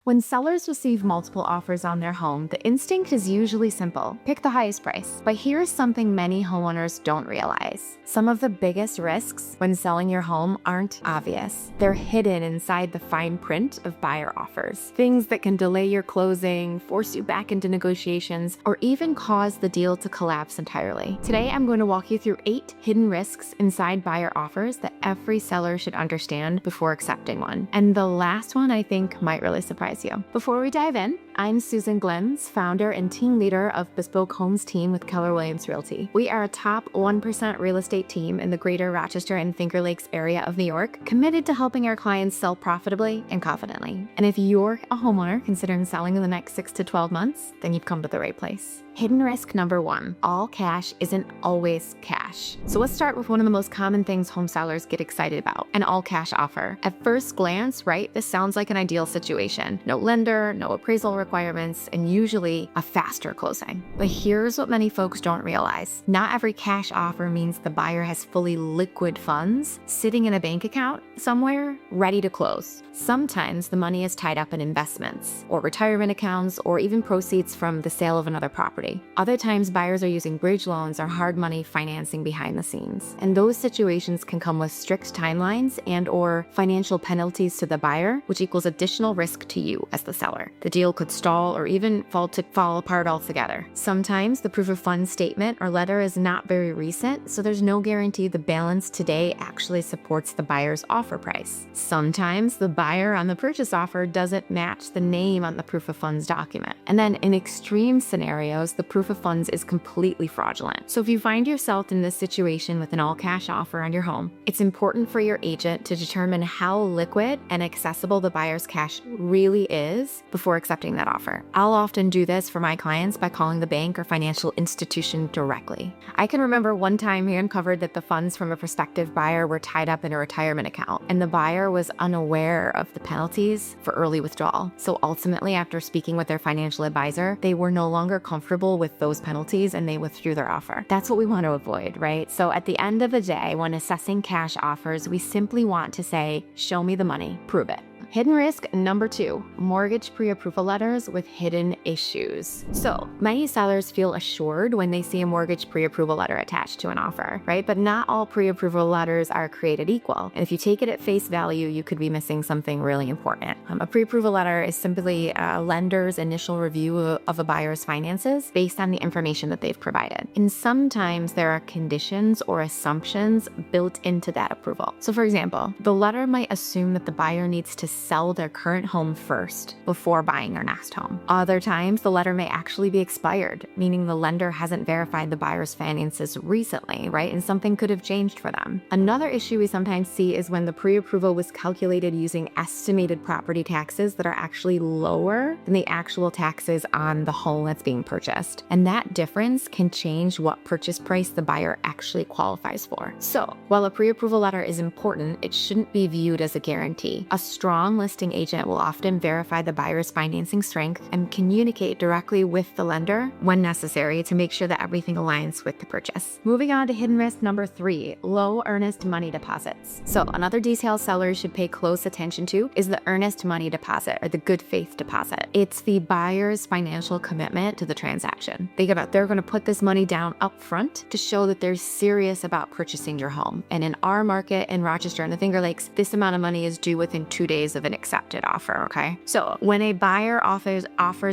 When sellers receive multiple offers on their home, the instinct is usually simple: pick the highest price. But here's something many homeowners don't realize. Some of the biggest risks when selling your home aren't obvious. They're hidden inside the fine print of buyer offers. Things that can delay your closing, force you back into negotiations, or even cause the deal to collapse entirely. Today, I'm going to walk you through 8 hidden risks inside buyer offers that every seller should understand before accepting one. And the last one, I think, might really surprise you. Before we dive in, I'm Susan Glenns, founder and team leader of Bespoke Homes team with Keller Williams Realty. We are a top 1% real estate team in the greater Rochester and Finger Lakes area of New York, committed to helping our clients sell profitably and confidently. And if you're a homeowner considering selling in the next 6 to 12 months, then you've come to the right place. Hidden risk number 1, all cash isn't always cash. So let's start with one of the most common things home sellers get excited about: an all cash offer. At first glance, right, this sounds like an ideal situation. No lender, no appraisal requirements, and usually a faster closing. But here's what many folks don't realize. Not every cash offer means the buyer has fully liquid funds sitting in a bank account somewhere ready to close. Sometimes the money is tied up in investments or retirement accounts or even proceeds from the sale of another property. Other times buyers are using bridge loans or hard money financing behind the scenes. And those situations can come with strict timelines and or financial penalties to the buyer, which equals additional risk to you as the seller. The deal could stall or even fall apart altogether. Sometimes the proof of funds statement or letter is not very recent, so there's no guarantee the balance today actually supports the buyer's offer price. Sometimes the buyer on the purchase offer doesn't match the name on the proof of funds document. And then in extreme scenarios, the proof of funds is completely fraudulent. So if you find yourself in this situation with an all-cash offer on your home, it's important for your agent to determine how liquid and accessible the buyer's cash really is before accepting that offer. I'll often do this for my clients by calling the bank or financial institution directly. I can remember one time we uncovered that the funds from a prospective buyer were tied up in a retirement account, and the buyer was unaware of the penalties for early withdrawal. So ultimately, after speaking with their financial advisor, they were no longer comfortable with those penalties and they withdrew their offer. That's what we want to avoid, right? So at the end of the day, when assessing cash offers, we simply want to say, show me the money, prove it. Hidden risk number 2, mortgage pre-approval letters with hidden issues. So many sellers feel assured when they see a mortgage pre-approval letter attached to an offer, right? But not all pre-approval letters are created equal. And if you take it at face value, you could be missing something really important. A pre-approval letter is simply a lender's initial review of a buyer's finances based on the information that they've provided. And sometimes there are conditions or assumptions built into that approval. So for example, the letter might assume that the buyer needs to sell their current home first before buying their next home. Other times, the letter may actually be expired, meaning the lender hasn't verified the buyer's finances recently, right? And something could have changed for them. Another issue we sometimes see is when the pre-approval was calculated using estimated property taxes that are actually lower than the actual taxes on the home that's being purchased. And that difference can change what purchase price the buyer actually qualifies for. So, while a pre-approval letter is important, it shouldn't be viewed as a guarantee. A strong listing agent will often verify the buyer's financing strength and communicate directly with the lender when necessary to make sure that everything aligns with the purchase. Moving on to hidden risk number 3, low earnest money deposits. So another detail sellers should pay close attention to is the earnest money deposit, or the good faith deposit. It's the buyer's financial commitment to the transaction. Think about, they're going to put this money down up front to show that they're serious about purchasing your home. And in our market in Rochester and the Finger Lakes, this amount of money is due within 2 days of an accepted offer, okay? So when a buyer offers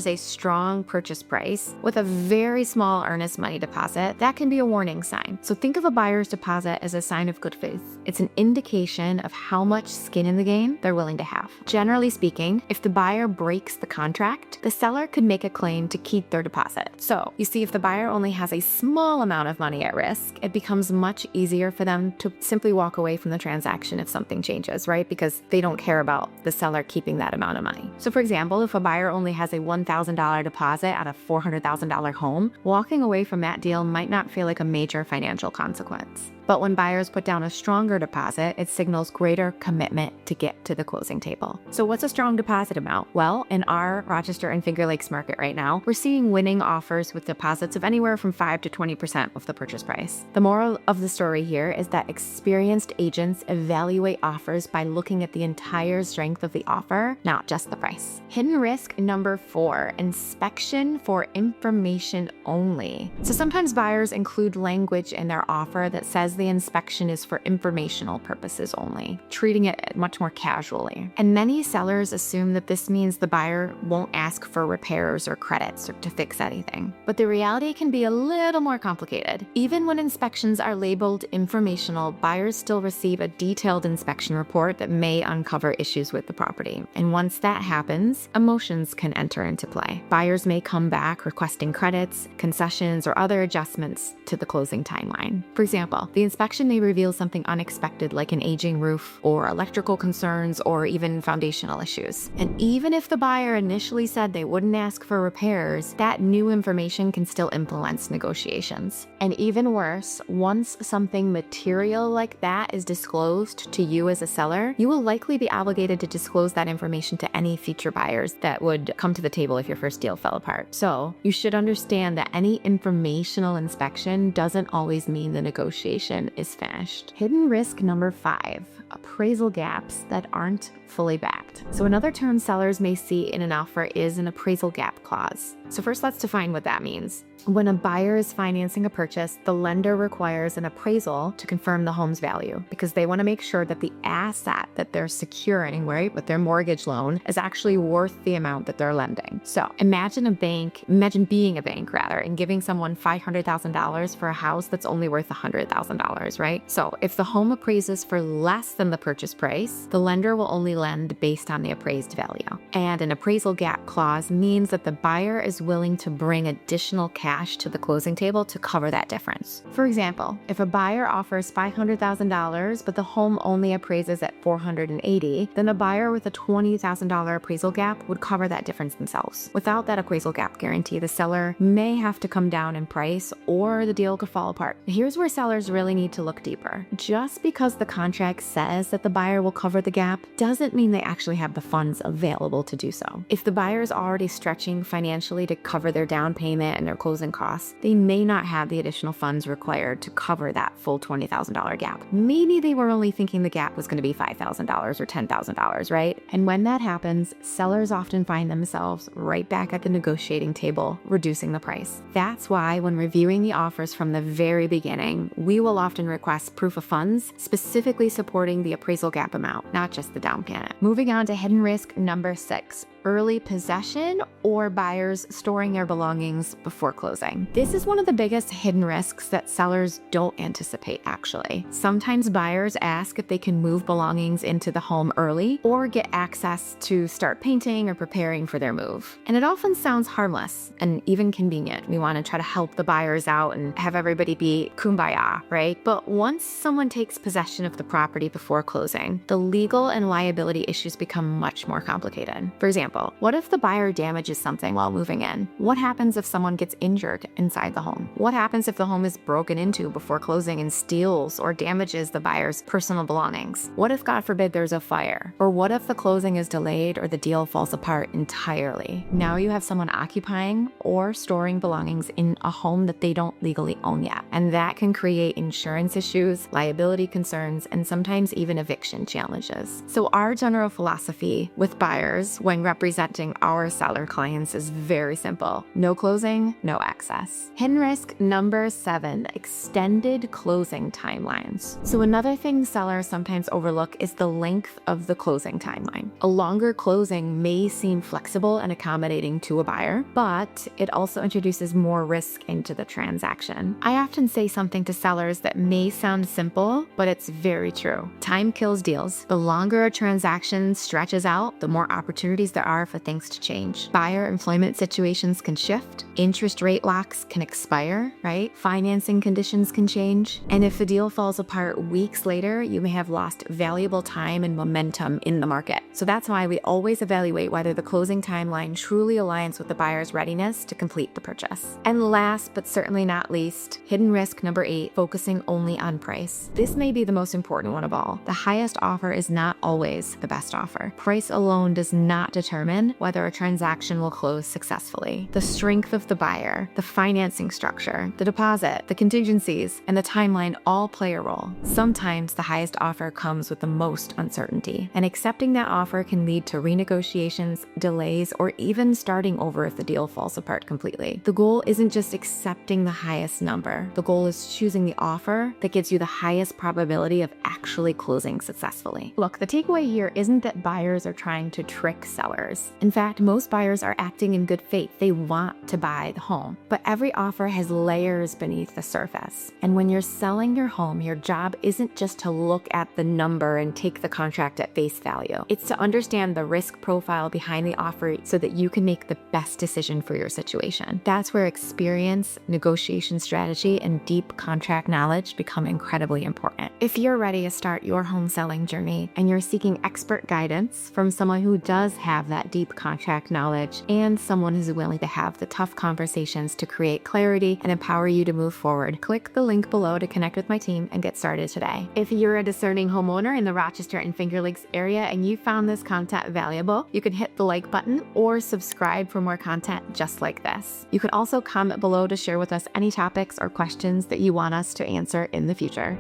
a strong purchase price with a very small earnest money deposit, that can be a warning sign. So think of a buyer's deposit as a sign of good faith. It's an indication of how much skin in the game they're willing to have. Generally speaking, if the buyer breaks the contract, the seller could make a claim to keep their deposit. So you see, if the buyer only has a small amount of money at risk, it becomes much easier for them to simply walk away from the transaction if something changes, right? Because they don't care about the seller keeping that amount of money. So for example, if a buyer only has a $1,000 deposit at a $400,000 home, walking away from that deal might not feel like a major financial consequence. But when buyers put down a stronger deposit, it signals greater commitment to get to the closing table. So what's a strong deposit amount? Well, in our Rochester and Finger Lakes market right now, we're seeing winning offers with deposits of anywhere from 5 to 20% of the purchase price. The moral of the story here is that experienced agents evaluate offers by looking at the entire strength of the offer, not just the price. Hidden risk number 4, inspection for information only. So sometimes buyers include language in their offer that says the inspection is for informational purposes only, treating it much more casually. And many sellers assume that this means the buyer won't ask for repairs or credits or to fix anything. But the reality can be a little more complicated. Even when inspections are labeled informational, buyers still receive a detailed inspection report that may uncover issues with the property. And once that happens, emotions can enter into play. Buyers may come back requesting credits, concessions, or other adjustments to the closing timeline. For example, the inspection may reveal something unexpected like an aging roof or electrical concerns or even foundational issues. And even if the buyer initially said they wouldn't ask for repairs, that new information can still influence negotiations. And even worse, once something material like that is disclosed to you as a seller, you will likely be obligated to disclose that information to any future buyers that would come to the table if your first deal fell apart. So you should understand that any informational inspection doesn't always mean the negotiation is finished. Hidden risk number 5, appraisal gaps that aren't fully backed. So another term sellers may see in an offer is an appraisal gap clause. So first, let's define what that means. When a buyer is financing a purchase, the lender requires an appraisal to confirm the home's value because they want to make sure that the asset that they're securing, right, with their mortgage loan is actually worth the amount that they're lending. So imagine being a bank rather, and giving someone $500,000 for a house that's only worth $100,000, right? So if the home appraises for less than the purchase price, the lender will only lend based on the appraised value. And an appraisal gap clause means that the buyer is willing to bring additional cash to the closing table to cover that difference. For example, if a buyer offers $500,000 but the home only appraises at $480,000, then a buyer with a $20,000 appraisal gap would cover that difference themselves. Without that appraisal gap guarantee, the seller may have to come down in price or the deal could fall apart. Here's where sellers really need to look deeper. Just because the contract says that the buyer will cover the gap doesn't mean they actually have the funds available to do so. If the buyer is already stretching financially to cover their down payment and their closing costs, they may not have the additional funds required to cover that full $20,000 gap. Maybe they were only thinking the gap was going to be $5,000 or $10,000, right? And when that happens, sellers often find themselves right back at the negotiating table, reducing the price. That's why when reviewing the offers from the very beginning, we will often request proof of funds, specifically supporting the appraisal gap amount, not just the down payment. Moving on to hidden risk number 6, early possession or buyers storing their belongings before closing. This is one of the biggest hidden risks that sellers don't anticipate, actually. Sometimes buyers ask if they can move belongings into the home early or get access to start painting or preparing for their move. And it often sounds harmless and even convenient. We want to try to help the buyers out and have everybody be kumbaya, right? But once someone takes possession of the property before closing, the legal and liability issues become much more complicated. For example, what if the buyer damages something while moving in? What happens if someone gets injured inside the home? What happens if the home is broken into before closing and steals or damages the buyer's personal belongings? What if, God forbid, there's a fire? Or what if the closing is delayed or the deal falls apart entirely? Now you have someone occupying or storing belongings in a home that they don't legally own yet. And that can create insurance issues, liability concerns, and sometimes even eviction challenges. So our general philosophy with buyers when representing our seller clients is very simple. No closing, no access. Hidden risk number 7, extended closing timelines. So another thing sellers sometimes overlook is the length of the closing timeline. A longer closing may seem flexible and accommodating to a buyer, but it also introduces more risk into the transaction. I often say something to sellers that may sound simple, but it's very true. Time kills deals. The longer a transaction stretches out, the more opportunities there are for things to change. Buyer employment situations can shift, interest rate locks can expire, right? Financing conditions can change. And if the deal falls apart weeks later, you may have lost valuable time and momentum in the market. So that's why we always evaluate whether the closing timeline truly aligns with the buyer's readiness to complete the purchase. And last, but certainly not least, hidden risk number 8, focusing only on price. This may be the most important one of all. The highest offer is not always the best offer. Price alone does not determine whether a transaction will close successfully. The strength of the buyer, the financing structure, the deposit, the contingencies, and the timeline all play a role. Sometimes the highest offer comes with the most uncertainty, and accepting that offer can lead to renegotiations, delays, or even starting over if the deal falls apart completely. The goal isn't just accepting the highest number. The goal is choosing the offer that gives you the highest probability of actually closing successfully. Look, the takeaway here isn't that buyers are trying to trick sellers. In fact, most buyers are acting in good faith. They want to buy the home. But every offer has layers beneath the surface. And when you're selling your home, your job isn't just to look at the number and take the contract at face value. It's to understand the risk profile behind the offer so that you can make the best decision for your situation. That's where experience, negotiation strategy, and deep contract knowledge become incredibly important. If you're ready to start your home selling journey and you're seeking expert guidance from someone who does have that deep contract knowledge and someone who's willing to have the tough conversations to create clarity and empower you to move forward, click the link below to connect with my team and get started today. If you're a discerning homeowner in the Rochester and Finger Lakes area and you found this content valuable, you can hit the like button or subscribe for more content just like this. You can also comment below to share with us any topics or questions that you want us to answer in the future.